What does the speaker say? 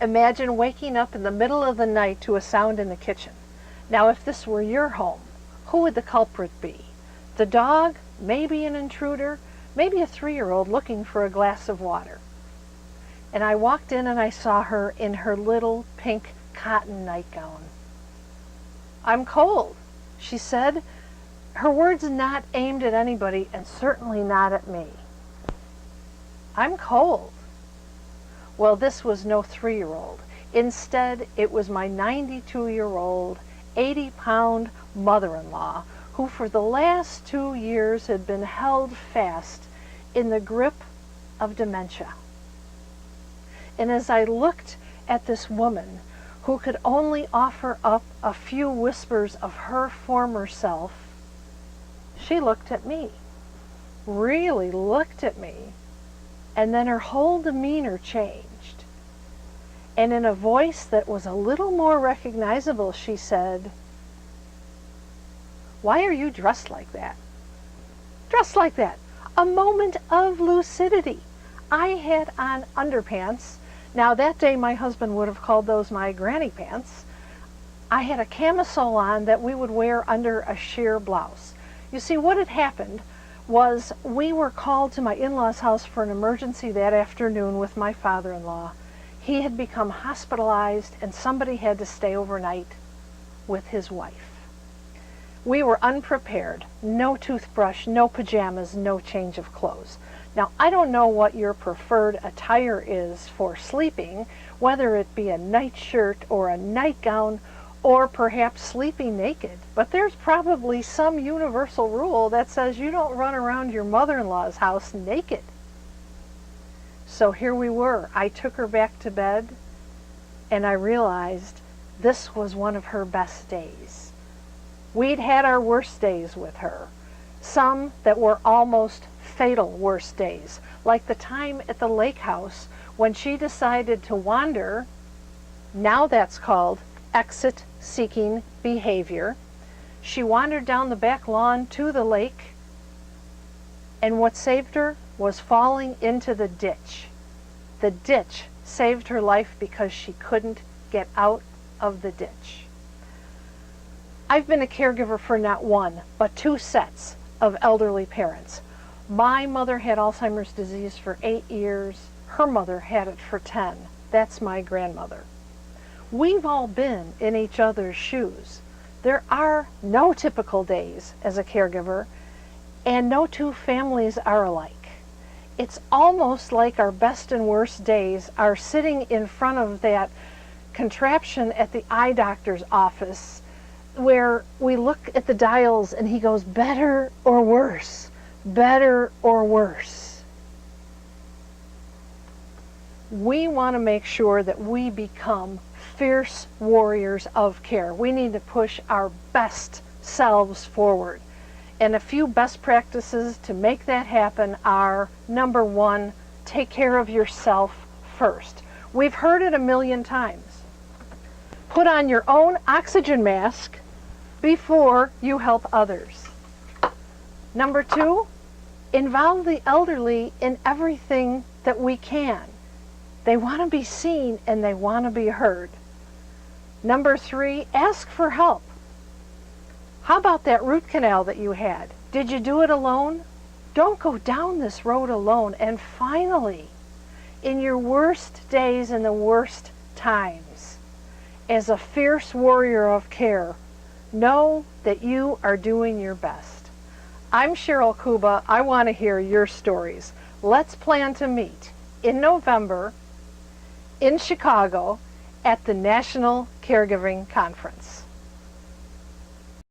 Imagine waking up in the middle of the night to a sound in the kitchen. Now, if this were your home, who would the culprit be? The dog? Maybe an intruder? Maybe a 3-year-old looking for a glass of water. And I walked in and I saw her in her little pink cotton nightgown. "I'm cold," she said, her words not aimed at anybody and certainly not at me. "I'm cold." Well, this was no 3-year-old. Instead, it was my 92-year-old, 80-pound mother-in-law who for the last 2 years had been held fast in the grip of dementia. And as I looked at this woman who could only offer up a few whispers of her former self, she looked at me, really looked at me, and then her whole demeanor changed. And in a voice that was a little more recognizable, she said, "Why are you dressed like that?" Dressed like that. A moment of lucidity. I had on underpants. Now that day my husband would have called those my granny pants. I had a camisole on that we would wear under a sheer blouse. You see, what had happened was we were called to my in-laws' house for an emergency that afternoon with my father-in-law. He had become hospitalized and somebody had to stay overnight with his wife. We were unprepared. No toothbrush, no pajamas, no change of clothes. Now, I don't know what your preferred attire is for sleeping, whether it be a nightshirt or a nightgown or perhaps sleeping naked, but there's probably some universal rule that says you don't run around your mother-in-law's house naked. So here we were. I took her back to bed and I realized this was one of her best days. We'd had our worst days with her, some that were almost fatal worst days, like the time at the lake house when she decided to wander. Now that's called exit-seeking behavior. She wandered down the back lawn to the lake, and what saved her was falling into the ditch. The ditch saved her life because she couldn't get out of the ditch. I've been a caregiver for not one, but 2 sets of elderly parents. My mother had Alzheimer's disease for 8 years. Her mother had it for 10. That's my grandmother. We've all been in each other's shoes. There are no typical days as a caregiver, and no 2 families are alike. It's almost like our best and worst days are sitting in front of that contraption at the eye doctor's office where we look at the dials and he goes, better or worse, better or worse. We want to make sure that we become fierce warriors of care. We need to push our best selves forward. And a few best practices to make that happen are, number 1, take care of yourself first. We've heard it a million times. Put on your own oxygen mask before you help others. Number 2, involve the elderly in everything that we can. They want to be seen and they want to be heard. Number 3, ask for help. How about that root canal that you had? Did you do it alone? Don't go down this road alone. And finally, in your worst days and the worst times, as a fierce warrior of care, know that you are doing your best. I'm Cheryl Kuba. I want to hear your stories. Let's plan to meet in November in Chicago at the National Caregiving Conference.